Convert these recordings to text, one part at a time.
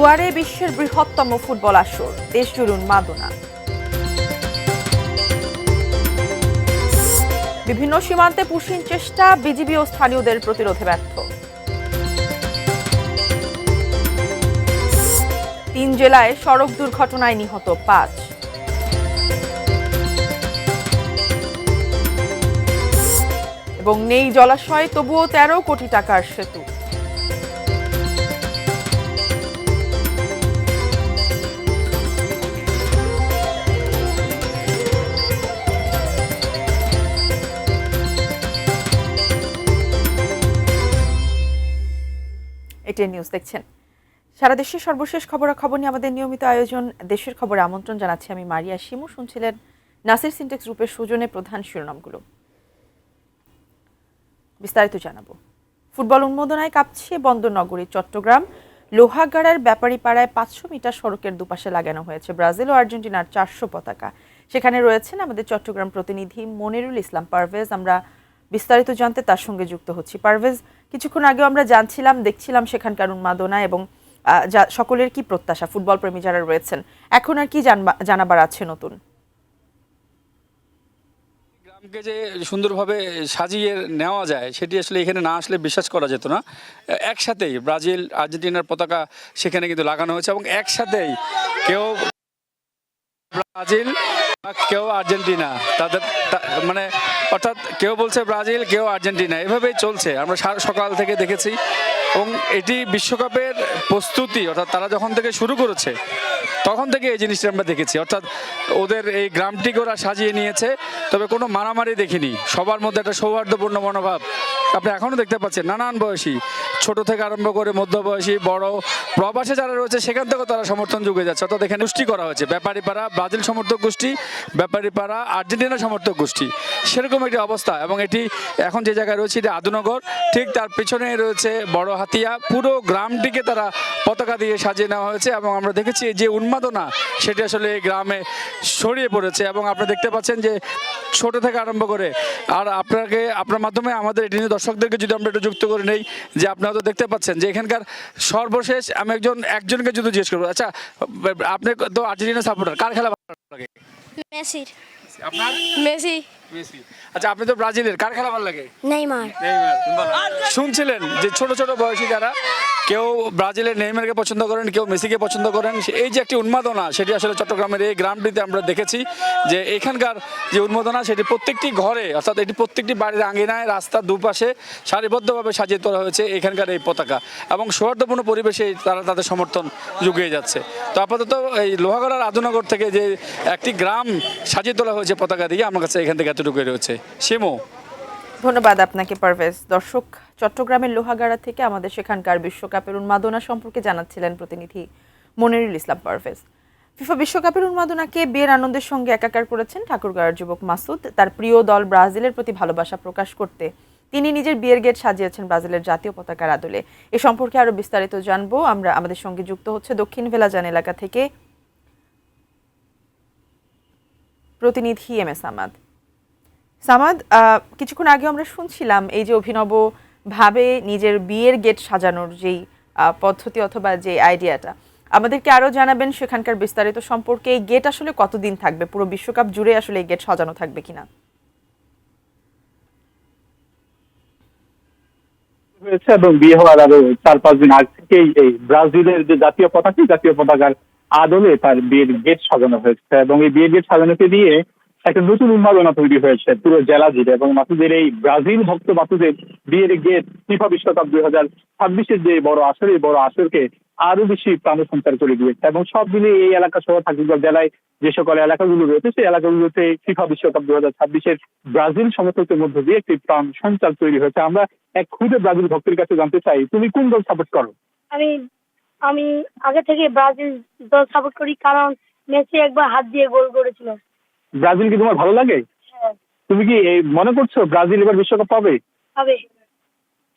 দুয়ারে বিশ্বের বৃহত্তম ফুটবল আসর, দেশ জুড়ে উন্মাদনা। বিভিন্ন সীমান্তে পুশিং চেষ্টা, বিজিবি ও স্থানীয়দের প্রতিরোধে ব্যর্থ। 3 জেলায় সড়ক দুর্ঘটনায় নিহত 5। এবং নেই জলাশয়, তবুও 13 কোটি টাকার সেতু। এটিএন নিউজ দেখছেন। সারা দেশের সর্বশেষ খবরাখবর নিয়ে আমাদের নিয়মিত আয়োজন দেশের খবরে আমন্ত্রণ জানাচ্ছি আমি মারিয়া শিমু। শুনছিলেন নাসির সিনটেক্স গ্রুপের সৌজন্যে প্রধান শিরোনামগুলো। বিস্তারিত জানাবো। ফুটবল উন্মোদনায় কাঁপছে বন্দরনগরী চট্টগ্রাম। লোহাগাড়ার ব্যাপারীপাড়ায় 500 মিটার সড়কের দুপাশে লাগানো হয়েছে ব্রাজিল ও আর্জেন্টিনার 400 পতাকা। সেখানে রয়েছেন আমাদের চট্টগ্রাম প্রতিনিধি মনিরুল ইসলাম পারভেজ। আমরা বিস্তারিত জানতে তার সঙ্গে যুক্ত হচ্ছি। পারভেজ, কিছুক্ষণ আগেও আমরা দেখছিলাম সেখানকার উন্মাদনা এবং সকলের কি প্রত্যাশা, ফুটবল প্রেমী যারা রয়েছেন এখন আর কি জানাবার আছে নতুন? গ্রামকে যে সুন্দরভাবে সাজিয়ে নেওয়া যায় সেটি আসলে এখানে না আসলে বিশ্বাস করা যেত না। একসাথেই ব্রাজিল আর্জেন্টিনার পতাকা সেখানে কিন্তু লাগানো হয়েছে এবং একসাথেই কেউ ব্রাজিল কেউ আর্জেন্টিনা, তাদের মানে অর্থাৎ কেউ বলছে ব্রাজিল কেউ আর্জেন্টিনা, এভাবেই চলছে। আমরা সকাল থেকে দেখেছি এবং এটি বিশ্বকাপের প্রস্তুতি, অর্থাৎ তারা যখন থেকে শুরু করেছে তখন থেকে এই জিনিসটা আমরা দেখেছি। অর্থাৎ ওদের এই গ্রামটিকে ওরা সাজিয়ে নিয়েছে, তবে কোনো মারামারি দেখিনি। সবার মধ্যে একটা সৌহার্দ্যপূর্ণ মনোভাব আপনি এখনও দেখতে পাচ্ছেন। নানান বয়সী, ছোট থেকে আরম্ভ করে মধ্যবয়সী, বড়, প্রবাসে যারা রয়েছে সেখান থেকেও তারা সমর্থন যুগে যাচ্ছে। অর্থাৎ এখানে গোষ্ঠী করা হয়েছে, ব্যাপারীপাড়া ব্রাজিল সমর্থক গোষ্ঠী, ব্যাপারীপাড়া আর্জেন্টিনা সমর্থক গোষ্ঠী, সেরকম একটি অবস্থা। এবং এটি এখন যে জায়গায় রয়েছে এটি আদুনগর, ঠিক তার পিছনেই রয়েছে বড় হাতিয়া। পুরো গ্রামটিকে তারা পতাকা দিয়ে সাজিয়ে নেওয়া হয়েছে এবং আমরা দেখেছি যে উন্মাদনা সেটি আসলে এই গ্রামে ছড়িয়ে পড়েছে। এবং আপনি দেখতে পাচ্ছেন যে ছোট থেকে আরম্ভ করে, আর আপনার মাধ্যমে আমাদের এটি নিয়ে দর্শকদেরকে যদি আমরা একটু যুক্ত করে নেই, যে আপনারা তো দেখতে পাচ্ছেন যে এখানকার সর্বশেষ আমি একজনকে যদি জিজ্ঞেস করবো, আচ্ছা আপনি তো আর্জেন্টিনা সাপোর্টার, কার খেলা ভালো লাগে? মেসির। আপনার? মেসি। মেসি। আচ্ছা আপনি তো ব্রাজিলের, কার খেলা ভালো লাগে? নেইমার। শুনছিলেন যে ছোট ছোট বয়সী যারা, কেউ ব্রাজিলের নেইমারকে পছন্দ করেন, কেউ মেসিকে পছন্দ করেন। এই যে একটি উন্মাদনা সেটি আসলে চট্টগ্রামের এই গ্রামটিতে আমরা দেখেছি। যে এখানকার যে উন্মাদনা সেটি প্রত্যেকটি ঘরে, অর্থাৎ এটি প্রত্যেকটি বাড়ির আঙিনায়, রাস্তার দুপাশে সারিবদ্ধভাবে সাজিয়ে তোলা হয়েছে এখানকার এই পতাকা এবং সৌহার্দ্যপূর্ণ পরিবেশে তারা তাদের সমর্থন জুগিয়ে যাচ্ছে। তো আপাতত এই লোহাগড়ার আদুনগর থেকে যে একটি গ্রাম সাজিয়ে তোলা হয়েছে পতাকা দিয়ে, আমার কাছে এখান থেকে এতটুকুই রয়েছে। শিমু, ধন্যবাদ আপনাকে পারভেজ। দর্শক, চট্টগ্রামের লোহাগাড়া থেকে আমাদের সেখানকার বিশ্বকাপের উন্মাদনা সম্পর্কে জানাচ্ছিলেন প্রতিনিধি মনিরুল ইসলাম পারভেজ। ফিফা বিশ্বকাপের উন্মাদনাকে বিয়ের আনন্দের সঙ্গে একাকার করেছেন ঠাকুরগাঁওয়ের যুবক মাসুদ। তার প্রিয় দল ব্রাজিলের প্রতি ভালোবাসা প্রকাশ করতে তিনি নিজের বিয়ের গেট সাজিয়েছেন ব্রাজিলের জাতীয় পতাকার আদলে। এ সম্পর্কে আরো বিস্তারিত জানবো। আমাদের সঙ্গে যুক্ত হচ্ছে দক্ষিণ ভেলাজান এলাকা থেকে প্রতিনিধি এম এস সামাদ। সামাদ, কিছুক্ষণ আগে আমরা শুনছিলাম এই যে অভিনব ভাবে নিজের বিয়ের গেট সাজানোর যেই পদ্ধতি অথবা যে আইডিয়াটা, আমাদেরকে আরো জানাবেন সেখানকার বিস্তারিত সম্পর্কে। এই গেট আসলে কতদিন থাকবে, পুরো বিশ্বকাপ জুড়ে আসলে এই গেট সাজানো থাকবে কিনা? হয়েছে এবং বিয়ে হওয়ার আরো 4-5 দিন আগে থেকেই এই ব্রাজিলের যে জাতীয় পতাকার আদলে তার বিয়ের গেট সাজানো হয়েছে এবং এই বিয়ের গেট সাজানোকে দিয়ে একটা নতুন উন্মাদনা তৈরি হয়েছে পুরো জেলা জুড়ে। এবং মাসুদের এই ব্রাজিল ভক্ত মাসুদের বিয়ের গেট ফিফা বিশ্বকাপ 2026-এর যে বড় আসর, এই বড় আসরকে আরো বেশি প্রাণসঞ্চার করে দিয়েছে। এবং সব মিলিয়ে এই এলাকা সহ ঠাকুরগাঁও জেলায় যে সকল এলাকাগুলো রয়েছে সেই এলাকাগুলোতে ফিফা বিশ্বকাপ 2026-এর ব্রাজিল সমর্থকদের মধ্য দিয়ে একটি প্রাণ সঞ্চার তৈরি হয়েছে। আমরা এক খুদে ব্রাজিল ভক্তের কাছে জানতে চাই, তুমি কোন দল সাপোর্ট করো? আমি আগে থেকে ব্রাজিল দল সাপোর্ট করি, কারণ মেসি একবার হাত দিয়ে গোল করেছিল। ব্রাজিল কি তোমার ভালো লাগে? হ্যাঁ। তুমি কি মনে করছো ব্রাজিল এবার বিশ্বকাপ পাবে? হবে।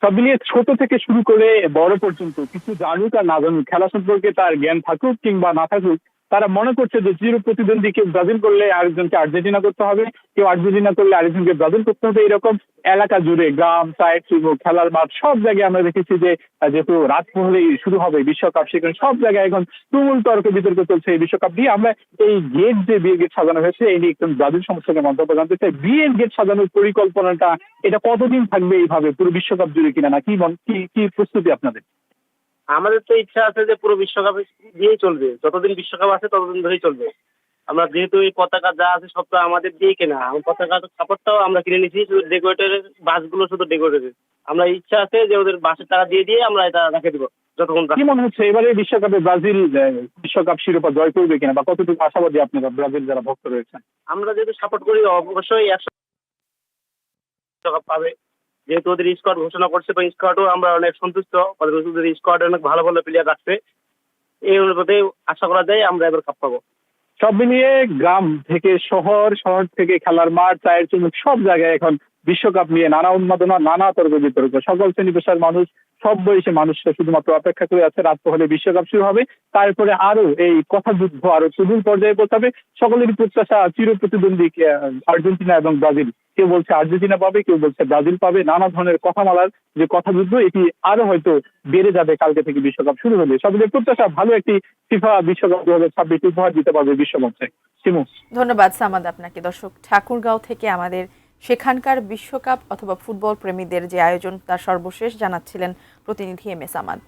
সব মিলিয়ে ছোট থেকে শুরু করে বড় পর্যন্ত কিছু জানুক আর না জানুক, খেলা সম্পর্কে তার জ্ঞান থাকুক কিংবা না থাকুক, তারা মনে করছে যে চির প্রতিদ্বন্দ্বী কেউ ব্রাজিল করলে আরেকজনকে আর্জেন্টিনা করতে হবে, কেউ আর্জেন্টিনা করলে আরেকজনকে ব্রাজিল করতে হবে। এরকম এলাকা জুড়ে গ্রাম, সাইড, খেলার মাঠ সব জায়গায় আমরা দেখেছি যে যেহেতু রাত পহলেই শুরু হবে বিশ্বকাপ, সেখানে সব জায়গায় এখন তুমুল তর্ক বিতর্ক চলছে এই বিশ্বকাপ নিয়ে। আমরা এই গেট, যে বিয়ের গেট সাজানো হয়েছে, এই নিয়ে একজন ব্রাজিল সমর্থকের মন্তব্য জানতে চাই। বিয়ের গেট সাজানোর পরিকল্পনাটা এটা কতদিন থাকবে এইভাবে পুরো বিশ্বকাপ জুড়ে কিনা, না কি প্রস্তুতি আপনাদের? আমাদের তো ইচ্ছা আছে যে পুরো বিশ্বকাপ দিয়েই চলবে, যতদিন বিশ্বকাপ আছে ততদিন ধরেই চলবে। আমরা যেহেতু এই পতাকা যা আছে সব তো আমাদের দিয়েই কেনা, পতাকা কাপড়টাও আমরা কিনে নিয়েছি, শুধু ডেকোরেটরের বাসগুলো শুধু ডেকোরেটরের। আমরা ইচ্ছা আছে যে ওদের বাসের টাকা দিয়ে আমরা এটা রেখে দিব যতক্ষণ। কি মনে হচ্ছে এবারে বিশ্বকাপে ব্রাজিল বিশ্বকাপ শিরোপা জয় করবে কিনা, বা কতটুকু আশাবাদী আপনারা ব্রাজিল যারা ভক্ত রয়েছেন? আমরা যেহেতু সাপোর্ট করি অবশ্যই 100 বিশ্বকাপ পাবে, যেহেতু ওদের স্কোয়াড ঘোষণা করছে, বা স্কোয়াডও আমরা অনেক সন্তুষ্ট, ওদের স্কোয়াডে অনেক ভালো ভালো প্লেয়ার রাখছে। এই অনুপাতে আশা করা যায় আমরা এবার কাপ পাবো। সব মিলিয়ে গ্রাম থেকে শহর, শহর থেকে খেলার মাঠ, চায়ের চুমুক সব জায়গায় এখন বিশ্বকাপ নিয়ে নানা উন্মাদনা, নানা তর্ক বিতর্ক। সকল শ্রেণী পেশার মানুষ, সব বয়সী মানুষরা শুধুমাত্র অপেক্ষা করে আছে রাত হলে বিশ্বকাপ শুরু হবে, তারপরে আরো এই কথা যুদ্ধ আরো সুদূর পর্যায়ে পৌঁছাবে। সকলেরই প্রত্যাশা চির প্রতিদ্বন্দ্বী আর্জেন্টিনা এবং ব্রাজিল। কেউ বলছে আর্জেন্টিনা পাবে, কেউ বলছে ব্রাজিল পাবে। নানা ধরনের কথামালার যে কথা যুদ্ধ, এটি আরো হয়তো বেড়ে যাবে কালকে থেকে বিশ্বকাপ শুরু হলে। সকলের প্রত্যাশা ভালো একটি ফিফা বিশ্বকাপ 2026 উপহার দিতে পারবে বিশ্বমঞ্চে। শিমু, ধন্যবাদ সামাদ আপনাকে। দর্শক, ঠাকুরগাঁও থেকে আমাদের সেখানকার বিশ্বকাপ অথবা ফুটবল প্রেমীদের যে আয়োজন তার সর্বশেষ জানাচ্ছিলেন প্রতিনিধি এম এ সামাদ।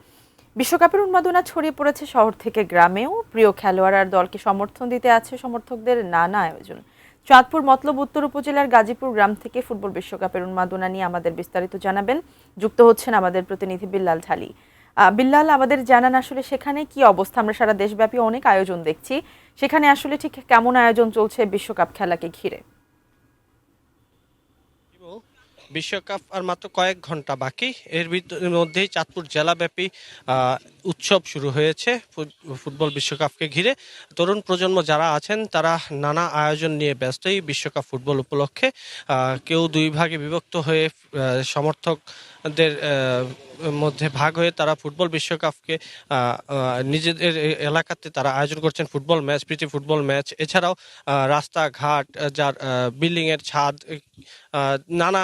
বিশ্বকাপের উন্মাদনা ছড়িয়ে পড়েছে শহর থেকে গ্রামেও। প্রিয় খেলোয়াড় আর দলকে সমর্থন দিতে আছে সমর্থকদের নানা আয়োজন। চাঁদপুর মতলব উত্তর উপজেলার গাজীপুর গ্রাম থেকে ফুটবল বিশ্বকাপের উন্মাদনা নিয়ে আমাদের বিস্তারিত জানাবেন, যুক্ত হচ্ছেন আমাদের প্রতিনিধি বিল্লাল ঢালি। বিল্লাল, আমাদের জানান আসলে সেখানে কি অবস্থা? আমরা সারা দেশব্যাপী অনেক আয়োজন দেখছি, সেখানে আসলে ঠিক কেমন আয়োজন চলছে বিশ্বকাপ খেলাকে ঘিরে? বিশ্বকাপ আর মাত্র কয়েক ঘন্টা বাকি, এর মধ্যেই চাঁদপুর জেলাব্যাপী উৎসব শুরু হয়েছে ফুটবল বিশ্বকাপকে ঘিরে। তরুণ প্রজন্ম যারা আছেন তারা নানা আয়োজন নিয়ে ব্যস্তই বিশ্বকাপ ফুটবল উপলক্ষে। কেউ দুই ভাগে বিভক্ত হয়ে সমর্থকদের মধ্যে ভাগ হয়ে তারা ফুটবল বিশ্বকাপকে নিজেদের এলাকাতে তারা আয়োজন করছেন ফুটবল ম্যাচ, প্রীতি ফুটবল ম্যাচ। এছাড়াও রাস্তাঘাট, যার বিল্ডিংয়ের ছাদ, নানা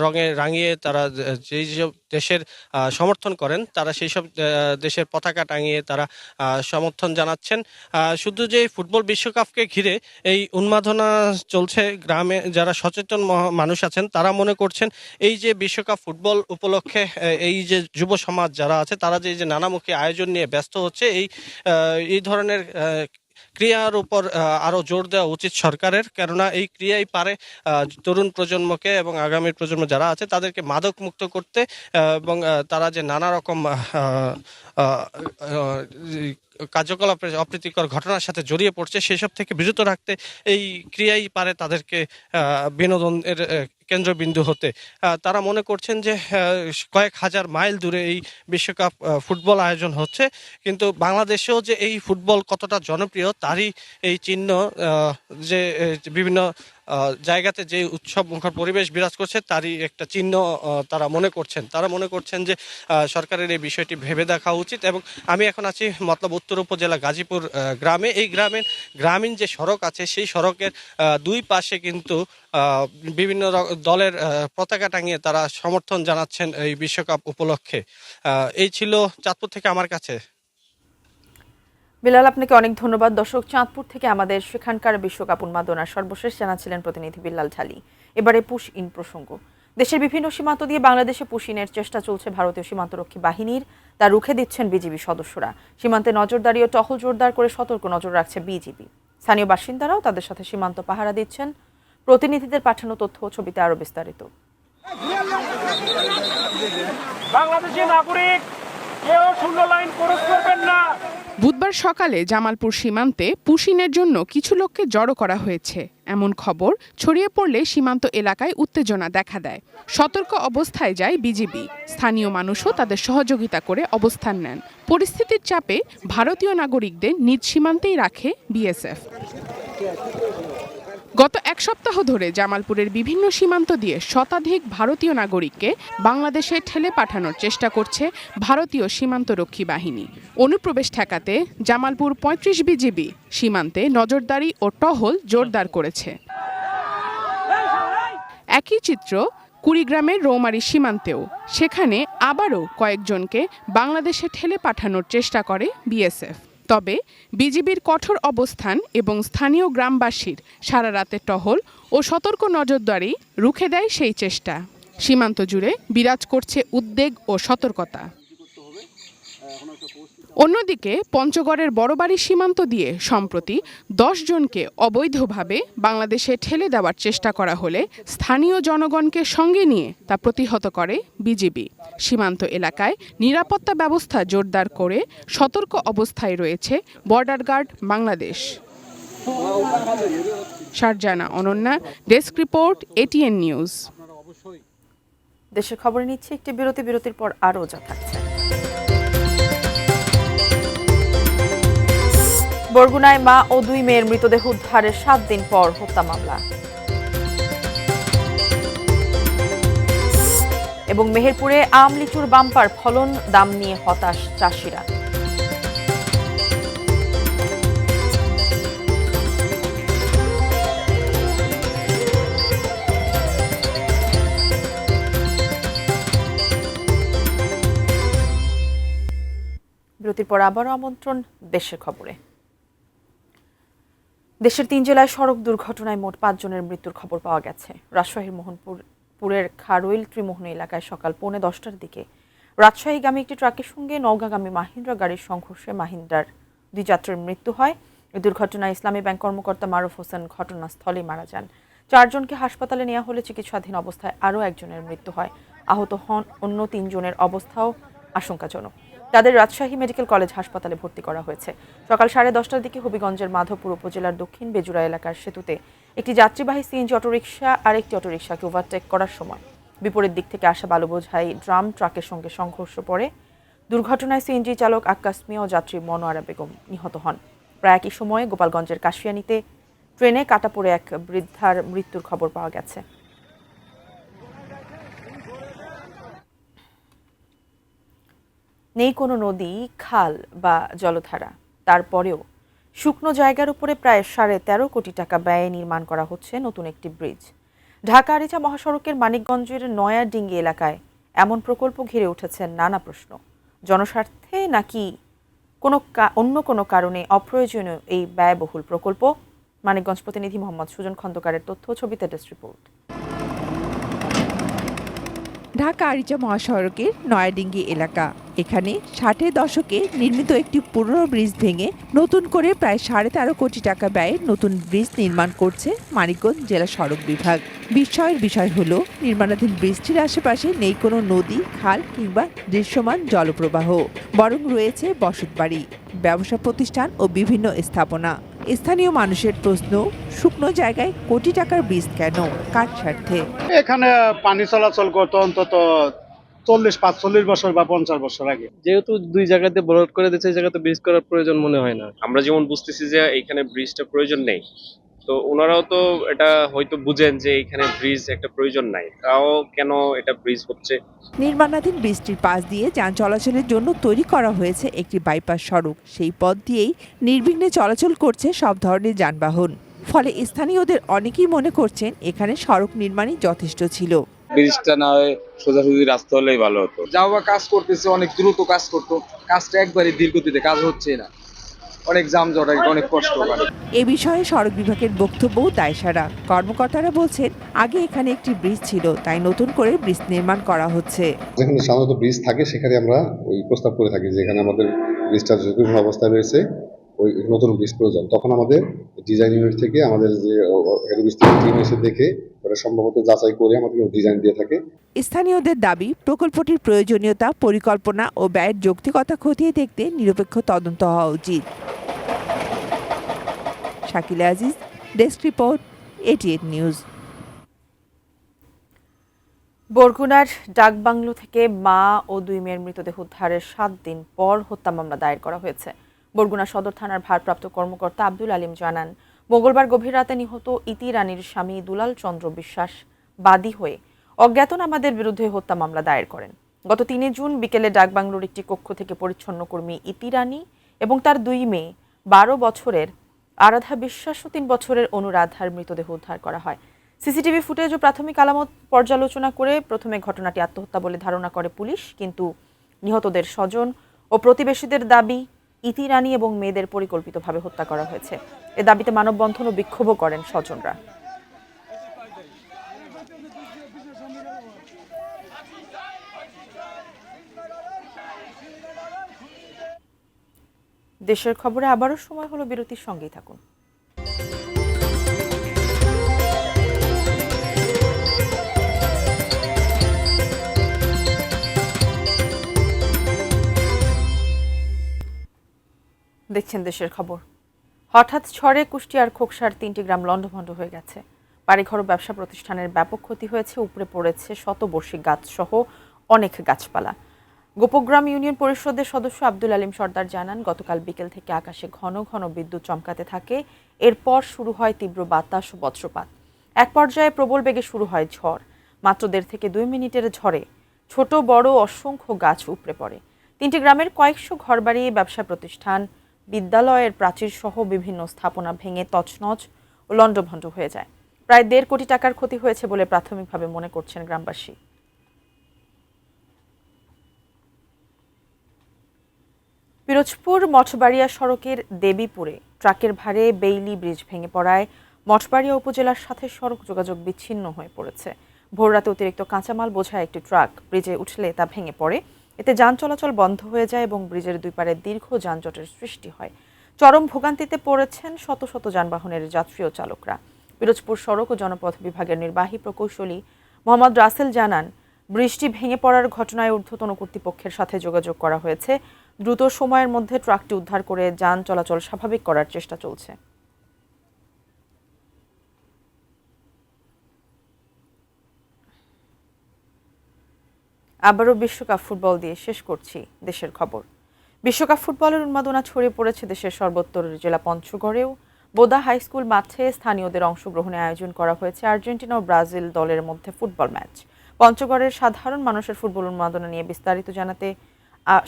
রঙে রাঙিয়ে তারা যেই সব দেশের সমর্থন করেন তারা সেই সব দেশের পতাকা টাঙিয়ে তারা সমর্থন জানাচ্ছেন। শুধু যে ফুটবল বিশ্বকাপকে ঘিরে এই উন্মাদনা চলছে, গ্রামে যারা সচেতন মানুষ আছেন তারা মনে করছেন এই যে বিশ্বকাপ ফুটবল উপলক্ষে এই যে যুব সমাজ যারা আছে তারা যে নানামুখী আয়োজন নিয়ে ব্যস্ত হচ্ছে, এই ধরনের ক্রিয়ার উপর আরো জোর দেওয়া উচিত সরকারের। কেননা এই ক্রিয়াই পারে তরুণ প্রজন্মকে এবং আগামী প্রজন্ম যারা আছে তাদেরকে মাদক মুক্ত করতে, এবং তারা যে নানা রকম কার্যকলাপের অপ্রীতিকর ঘটনার সাথে জড়িয়ে পড়ছে সেসব থেকে বিরত রাখতে এই ক্রিয়াই পারে তাদেরকে বিনোদনের কেন্দ্রবিন্দু হতে। তারা মনে করছেন যে কয়েক হাজার মাইল দূরে এই বিশ্বকাপ ফুটবল আয়োজন হচ্ছে, কিন্তু বাংলাদেশেও যে এই ফুটবল কতটা জনপ্রিয় তারই এই চিহ্ন যে বিভিন্ন জায়গাতে যে উৎসব মুখর পরিবেশ বিরাজ করছে তারই একটা চিহ্ন তারা মনে করছেন যে সরকারের এই বিষয়টি ভেবে দেখা উচিত। এবং আমি এখন আছি মতলব উত্তর উপজেলা গাজীপুর গ্রামে। এই গ্রামীণ যে সড়ক আছে সেই সড়কের দুই পাশে কিন্তু বিভিন্ন দলের পতাকা টাঙিয়ে তারা সমর্থন জানাচ্ছেন এই বিশ্বকাপ উপলক্ষে। এই ছিল চাঁদপুর থেকে আমার কাছে। বিলাল, আপনাকে অনেক ধন্যবাদ। দর্শক, চাঁদপুর থেকে আমাদের সেখানকার বিশ্বকাপ উন্মাদনার সর্বশেষ জানাচ্ছিলেন প্রতিনিধি বিল্লাল ঢালি। এবারে পুশ ইন প্রসঙ্গ। দেশের বিভিন্ন সীমান্ত দিয়ে বাংলাদেশে পুশ ইনের চেষ্টা চলছে ভারতীয় সীমান্তরক্ষী বাহিনীর, তা রুখে দিচ্ছেন বিজিবি সদস্যরা। সীমান্তে নজরদারি ও টহল জোরদার করে সতর্ক নজর রাখছে বিজিবি। স্থানীয় বাসিন্দারাও তাদের সাথে সীমান্ত পাহারা দিচ্ছেন। প্রতিনিধিদের পাঠানো তথ্য ও ছবিতে আরো বিস্তারিত। বাংলাদেশি নাগরিক কেউ শূন্য লাইন ক্রস করবেন না। বুধবার সকালে জামালপুর সীমান্তে পুশিনের জন্য কিছু লোককে জড়ো করা হয়েছে এমন খবর ছড়িয়ে পড়লে সীমান্ত এলাকায় উত্তেজনা দেখা দেয়। সতর্ক অবস্থায় যায় বিজিবি। স্থানীয় মানুষও তাদের সহযোগিতা করে অবস্থান নেন। পরিস্থিতির চাপে ভারতীয় নাগরিকদের নিজ সীমান্তেই রাখে বিএসএফ। গত এক সপ্তাহ ধরে জামালপুরের বিভিন্ন সীমান্ত দিয়ে শতাধিক ভারতীয় নাগরিককে বাংলাদেশে ঠেলে পাঠানোর চেষ্টা করছে ভারতীয় সীমান্তরক্ষী বাহিনী। অনুপ্রবেশ ঠেকাতে জামালপুর ৩৫ বিজিবি সীমান্তে নজরদারি ও টহল জোরদার করেছে। একই চিত্র কুড়িগ্রামের রৌমারী সীমান্তেও। সেখানে আবারও কয়েকজনকে বাংলাদেশে ঠেলে পাঠানোর চেষ্টা করে বিএসএফ। তবে বিজিবির কঠোর অবস্থান এবং স্থানীয় গ্রামবাসীর সারা রাতের টহল ও সতর্ক নজরদারি রুখে দেয় সেই চেষ্টা। সীমান্ত জুড়ে বিরাজ করছে উদ্বেগ ও সতর্কতা। অন্যদিকে পঞ্চগড়ের বড়বাড়ি সীমান্ত দিয়ে সম্প্রতি ১০ জনকে অবৈধভাবে বাংলাদেশে ঠেলে দেওয়ার চেষ্টা করা হলে স্থানীয় জনগণকে সঙ্গে নিয়ে তা প্রতিহত করে বিজিবি। সীমান্ত এলাকায় নিরাপত্তা ব্যবস্থা জোরদার করে সতর্ক অবস্থায় রয়েছে border guard Bangladesh. Sharjana Ananya, desk report, ATN news. দেশের খবর নিচ্ছে একটি বিরতির পর আরও যা থাকছে। বরগুনায় মা ও 2 মেয়ের মৃতদেহ উদ্ধারের 7 দিন পর হত্যা মামলা। এবং মেহেরপুরে আম লিচুর বাম্পার ফলন, দাম নিয়ে হতাশ চাষিরা। বিরতির পর আবারও আমন্ত্রণ দেশের খবরে। দেশের 3 জেলায় সড়ক দুর্ঘটনায় মোট 5 জনের মৃত্যুর খবর পাওয়া গেছে। রাজশাহীর মোহনপুরের খারইল ত্রিমোহনী এলাকায় সকাল 10:45টার দিকে রাজশাহীগামী একটি ট্রাকের সঙ্গে নওগাঁগামী মাহিন্দ্রা গাড়ির সংঘর্ষে মাহিন্দ্রার 2 যাত্রীর মৃত্যু হয়। এই দুর্ঘটনায় ইসলামী ব্যাংক কর্মকর্তা মারুফ হোসেন ঘটনাস্থলেই মারা যান। 4 জনকে হাসপাতালে নেওয়া হলে চিকিৎসাধীন অবস্থায় আরও 1 জনের মৃত্যু হয়। আহত হন অন্য 3 জনের অবস্থাও আশঙ্কাজনক। তাদের রাজশাহী মেডিকেল কলেজ হাসপাতালে ভর্তি করা হয়েছে। সকাল 10:30টার দিকে হবিগঞ্জের মাধবপুর উপজেলার দক্ষিণ বেজুরা এলাকার সেতুতে একটি যাত্রীবাহী সিএনজি অটোরিকশা আর একটি অটোরিকশাকে ওভারটেক করার সময় বিপরীত দিক থেকে আসা বালুবোঝাই ড্রাম ট্রাকের সঙ্গে সংঘর্ষ পড়ে। দুর্ঘটনায় সিএনজি চালক আক্কাস মিয়া ও যাত্রী মনোয়ারা বেগম নিহত হন। প্রায় একই সময়ে গোপালগঞ্জের কাশিয়ানীতে ট্রেনে কাটা পড়ে এক বৃদ্ধার মৃত্যুর খবর পাওয়া গেছে। নেই কোনো নদী, খাল বা জলধারা, তারপরেও শুকনো জায়গার উপরে প্রায় 13.5 কোটি টাকা ব্যয়ে নির্মাণ করা হচ্ছে নতুন একটি ব্রিজ। ঢাকা আরিচা মহাসড়কের মানিকগঞ্জের নয়াডিঙ্গি এলাকায় এমন প্রকল্প ঘিরে উঠেছে নানা প্রশ্ন। জনস্বার্থে নাকি অন্য কোনো কারণে অপ্রয়োজনীয় এই ব্যয়বহুল প্রকল্প? মানিকগঞ্জ প্রতিনিধি মোহাম্মদ সুজন খন্দকারের তথ্য, ছবিতে ডেস্ক রিপোর্ট। ঢাকা আরিচা মহাসড়কের নয়াডিঙ্গি এলাকা। এখানে 60-এর দশকে নির্মিত একটি পুরনো ব্রিজ ভেঙে নতুন করে প্রায় 13.5 কোটি টাকা ব্যয়ে নতুন ব্রিজ নির্মাণ করছে মানিকগঞ্জ জেলা সড়ক বিভাগ। বিস্ময়ের বিষয় হলো নির্মাণাধীন ব্রিজটির আশেপাশে নেই কোনো নদী, খাল কিংবা দৃশ্যমান জলপ্রবাহ, বরং রয়েছে বসতবাড়ি, ব্যবসা প্রতিষ্ঠান ও বিভিন্ন স্থাপনা। স্থানীয় মানুষের প্রশ্ন, শুকনো জায়গায় কোটি টাকার ব্রিজ কেন, কার স্বার্থে? এখানে পানি চলাচল করতো অন্তত 40-45 বছর বা 50 বছর আগে। যেহেতু 2 জায়গাতে ব্লক করে দিচ্ছে, এই জায়গাতে ব্রিজ করার প্রয়োজন মনে হয় না। আমরা যেমন বুঝতেছি যে এখানে ব্রিজটা প্রয়োজন নেই, তো ওনারাও তো এটা হয়তো বুঝেন যে এখানে ব্রিজ একটা প্রয়োজন নাই, তাও কেন এটা ব্রিজ হচ্ছে? নির্মাণাধীন ব্রিজটির পাশ দিয়ে যান চলাচলের জন্য তৈরি করা হয়েছে একটি বাইপাস সড়ক। সেই পথ দিয়েই নির্বিঘ্নে চলাচল করছে সব ধরনের যানবাহন। ফলে স্থানীয়দের অনেকেই মনে করছেন এখানে সড়ক নির্মাণই যথেষ্ট ছিল। ব্রিজটা না হয় সোজাসুজি রাস্তা হলেই ভালো হতো। যাও বা কাজ করতেছে, অনেক দ্রুত কাজ করতো, কাজটা একবারে ধীরগতিতে কাজ হচ্ছে না, অনেক যানজট, অনেক কষ্ট হয়। এ বিষয়ে সড়ক বিভাগের বক্তব্যও দায়সারা। কর্মকর্তারা বলছেন আগে এখানে একটি ব্রিজ ছিল, তাই নতুন করে ব্রিজ নির্মাণ করা হচ্ছে। যেখানে সাধারণত ব্রিজ থাকে সেখানে আমরা ওই প্রস্তাব করে থাকি যে এখানে আমাদের ব্রিজটা ঝুঁকিপূর্ণ অবস্থায় রয়েছে, ওই নতুন ব্রিজ প্রয়োজন। তখন আমাদের ডিজাইন ইউনিট থেকে আমাদের যে টিম এসে দেখে ওটা সম্ভবত যাচাই করে আমাদের ডিজাইন দিয়ে থাকে। স্থানীয়দের দাবি, প্রকল্পটির প্রয়োজনীয়তা, পরিকল্পনা ও ব্যয়ের যৌক্তিকতা খতিয়ে দেখতে নিরপেক্ষ তদন্ত হওয়া উচিত। Shakila Aziz, desk report, ATN news. বরগুনার ডাকবাংলো থেকে মা ও 2 মেয়ের মৃতদেহ উদ্ধারের 7 দিন পর হত্যা মামলা দায়ের করা হয়েছে। বরগুনা সদর থানার ভারপ্রাপ্ত কর্মকর্তা আব্দুল আলিম জানান, মঙ্গলবার গভীর রাতে নিহত ইতি রানীর স্বামী দুলাল চন্দ্র বিশ্বাস বাদী হয়ে অজ্ঞাতনামাদের বিরুদ্ধে হত্যা মামলা দায়ের করেন। গত ৩ জুন বিকেলে ডাকবাংলোর একটি কক্ষ থেকে পরিচ্ছন্ন কর্মী ইতি রানী এবং তার ২ মেয়ে ১২ বছরের আরাধা বিশ্বাস ও ৩ বছরের অনুরাধার মৃতদেহ উদ্ধার করা হয়। সিসিটিভি ফুটেজ ও প্রাথমিক আলামত পর্যালোচনা করে প্রথমে ঘটনাটি আত্মহত্যা বলে ধারণা করে পুলিশ, কিন্তু নিহতদের স্বজন ও প্রতিবেশীদের দাবি ইতি রানী এবং মেয়েদের পরিকল্পিতভাবে হত্যা করা হয়েছে। এ দাবিতে মানববন্ধন ও বিক্ষোভও করেন স্বজনরা। দেশের খবরে আবারও সময় হলো বিরতির, সঙ্গেই থাকুন। দেখছেন দেশের খবর। হঠাৎ ঝড়ে কুষ্টিয়ার খোকসার 3টি গ্রাম লণ্ডভণ্ড হয়ে গেছে। বাড়িঘর ও ব্যবসা প্রতিষ্ঠানের ব্যাপক ক্ষতি হয়েছে, উপড়ে পড়েছে শতবর্ষী গাছ সহ অনেক গাছপালা। গোপগ্রাম ইউনিয়ন পরিষদের সদস্য আব্দুল আলিম সর্দার জানান, গতকাল বিকেল থেকে আকাশে ঘন ঘন বিদ্যুৎ চমকাতে থাকে। এরপর শুরু হয় তীব্র বাতাস ও বজ্রপাত। এক পর্যায়ে প্রবল বেগে শুরু হয় ঝড়। মাত্র 1.5 থেকে 2 মিনিটের ঝড়ে ছোট বড় অসংখ্য গাছ উপড়ে পড়ে। 3টি গ্রামের কয়েকশো ঘরবাড়ি, ব্যবসা প্রতিষ্ঠান, বিদ্যালয়ের প্রাচীর সহ বিভিন্ন স্থাপনা ভেঙে তছনছ ও লণ্ডভণ্ড হয়ে যায়। প্রায় 1.5 কোটি টাকার ক্ষতি হয়েছে বলে প্রাথমিকভাবে মনে করছেন গ্রামবাসী। পিরোজপুর মঠবাড়িয়া সড়কের দেবীপুরে ট্রাকের ভারে বেইলি ব্রিজ ভেঙে পড়ায় মঠবাড়িয়া উপজেলার সাথে সড়ক যোগাযোগ বিচ্ছিন্ন হয়ে পড়েছে। ভোররাতে অতিরিক্ত কাঁচামাল বোঝায় একটি ট্রাক ব্রিজে উঠলে তা ভেঙে পড়ে। এতে যান চলাচল বন্ধ হয়ে যায় এবং ব্রিজের 2 পারে দীর্ঘ যানজটের সৃষ্টি হয়। চরম ভোগান্তিতে পড়েছেন শত শত যানবাহনের যাত্রী ও চালকরা। পিরোজপুর সড়ক ও জনপথ বিভাগের নির্বাহী প্রকৌশলী মোহাম্মদ রাসেল জানান, বৃষ্টি ভেঙে পড়ার ঘটনায় ঊর্ধ্বতন কর্তৃপক্ষের সাথে যোগাযোগ করা হয়েছে। দ্রুত সময়ের মধ্যে ট্রাকটি উদ্ধার করে যান চলাচল স্বাভাবিক করার চেষ্টা চলছে। আবারও বিশ্বকাপ ফুটবল দিয়ে শেষ করছি দেশের খবর। বিশ্বকাপ ফুটবলের উন্মাদনা ছড়িয়ে পড়েছে দেশের সর্বত্র জেলা পঞ্চগড়েও। বোদা হাই স্কুল মাঠে স্থানীয়দের অংশগ্রহণে আয়োজন করা হয়েছে আর্জেন্টিনা ও ব্রাজিল দলের মধ্যে ফুটবল ম্যাচ। পঞ্চগড়ের সাধারণ মানুষের ফুটবল উন্মাদনা নিয়ে বিস্তারিত জানাতে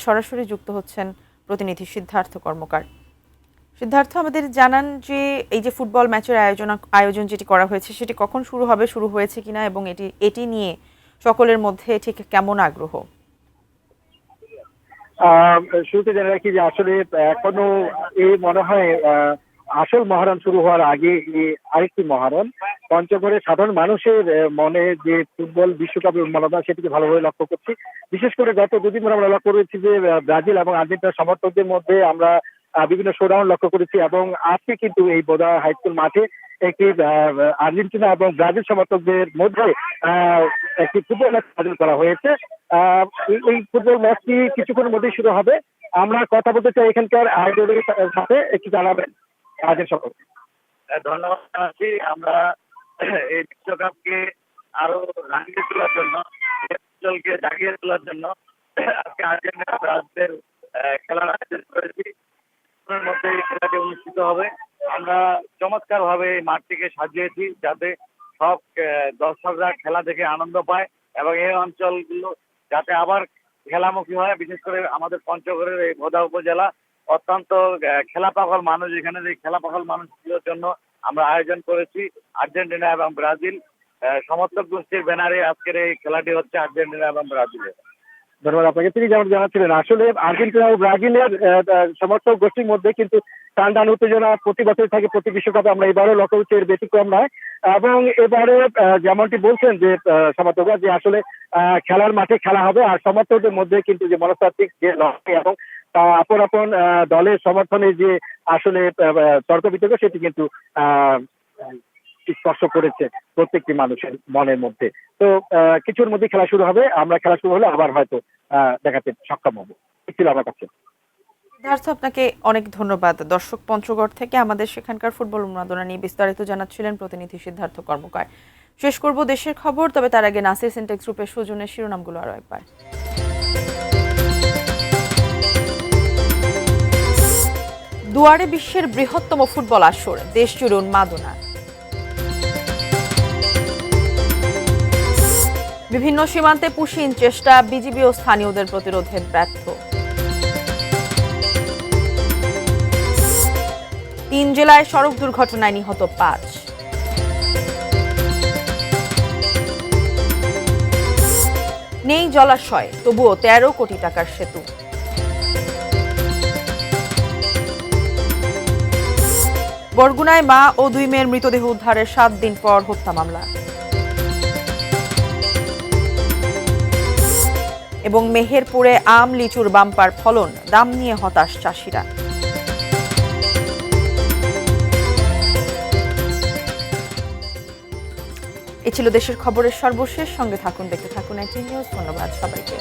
সরাসরি যুক্ত হচ্ছেন প্রতিনিধি সিদ্ধার্থ কর্মকার। সিদ্ধার্থ, আমাদের জানান যে এই যে ফুটবল ম্যাচের আয়োজন যেটি করা হয়েছে সেটি কখন শুরু হবে, শুরু হয়েছে কিনা, এবং এটি নিয়ে সকলের মধ্যে ঠিক কেমন আগ্রহ? শুরুতে জেনে রাখি যে আসলে এখনো এই মনে হয় আসল মহরণ শুরু হওয়ার আগে আরেকটি মহরণ। পঞ্চগড়ের সাধারণ মানুষের মনে যে ফুটবল বিশ্বকাপের উন্মাদনা সেটিকে ভালোভাবে লক্ষ্য করছি। বিশেষ করে গত 2 দিন ধরে আমরা লক্ষ্য করেছি যে ব্রাজিল এবং আর্জেন্টিনার সমর্থকদের মধ্যে আমরা বিভিন্ন শোডাউন লক্ষ্য করেছি, এবং আজকে কিন্তু এই বোদা হাই স্কুল মাঠে একটি আর্জেন্টিনা এবং ব্রাজিল সমর্থকদের মধ্যে একটি ফুটবল ম্যাচ আয়োজন করা হয়েছে। এই ফুটবল ম্যাচটি কিছুক্ষণের মধ্যেই শুরু হবে। আমরা কথা বলতে চাই এখানকার আয়োজকের সাথে, একটু জানাবেন আজের সম্পর্কে। ধন্যবাদ জানাচ্ছি। আমরা এই বিশ্বকাপকে আরো রাঙিয়ে তোলার জন্য, অঞ্চলকে জাগিয়ে তোলার জন্য আজকে আর্জেন্টিনা ব্রাজিলের খেলার আয়োজন করেছি। মধ্যে এই খেলাটি অনুষ্ঠিত হবে। আমরা চমৎকার ভাবে এই মাঠটিকে সাজিয়েছি যাতে সব দর্শকরা খেলা দেখে আনন্দ পায় এবং এই অঞ্চলগুলো যাতে আবার খেলামুখী হয়। বিশেষ করে আমাদের পঞ্চগড়ের এই বোদা উপজেলা অত্যন্ত খেলা পাগল মানুষ, এখানে যে খেলা পাগল মানুষগুলোর জন্য আমরা আয়োজন করেছি। আর্জেন্টিনা এবং ব্রাজিল সমর্থক গোষ্ঠীর ব্যানারে আজকের এই খেলাটি হচ্ছে আর্জেন্টিনা এবং ব্রাজিলের। ধন্যবাদ আপনাকে। তিনি যেমন জানাচ্ছিলেন, আসলে আর্জেন্টিনা ও ব্রাজিলের সমর্থক গোষ্ঠীর মধ্যে কিন্তু টান টান উত্তেজনা প্রতি বছর থাকে, প্রতি বিশ্বকাপে আমরা এবারও লক্ষ্য করছি এর ব্যতিক্রম নয়। এবং এবারে যেমনটি বলছেন যে সমর্থকরা যে আসলে খেলার মাঠে খেলা হবে, আর সমর্থকদের মধ্যে কিন্তু যে মনস্তাত্ত্বিক যে লড়াই এবং আপন আপন দলের সমর্থনে যে আসলে তর্ক বিতর্ক সেটি কিন্তু স্পর্শ করেছে প্রত্যেকটি মানুষের মনের মধ্যে। তো কিছুর মধ্যে খেলা শুরু হবে, আমরা খেলা শুরু হলে আবার হয়তো দেখাতে সক্ষম হবো। ছিল আমার কাছে। সিদ্ধার্থ, আপনাকে অনেক ধন্যবাদ। দর্শক পঞ্চগড় থেকে আমাদের সেখানকার ফুটবল উন্মাদনা নিয়ে বিস্তারিত জানাচ্ছিলেন প্রতিনিধি সিদ্ধার্থ কর্মকার। শেষ করব দেশের খবর, তবে তার আগে নাসির সিনটেক্স গ্রুপের সৌজন্যে শিরোনামগুলো আরো একবার। দুয়ারে বিশ্বের বৃহত্তম ফুটবল আসর, দেশ জুড়ে উন্মাদনা। বিভিন্ন সীমান্তে পুশিন চেষ্টা, বিজিবি ও স্থানীয়দের প্রতিরোধে ব্যর্থ। 3 জেলায় সড়ক দুর্ঘটনায় নিহত 5। নেই জলাশয়, তবুও 13 কোটি টাকার সেতু। বরগুনায় মা ও 2 মেয়ের মৃতদেহ উদ্ধারের 7 দিন পর হত্যা মামলা। এবং মেহেরপুরে আম লিচুর বাম্পার ফলন, দাম নিয়ে হতাশ চাষিরা। এ ছিল দেশের খবরের সর্বশেষ। সঙ্গে থাকুন, দেখতে থাকুন ITN নিউজ। ধন্যবাদ সবাইকে।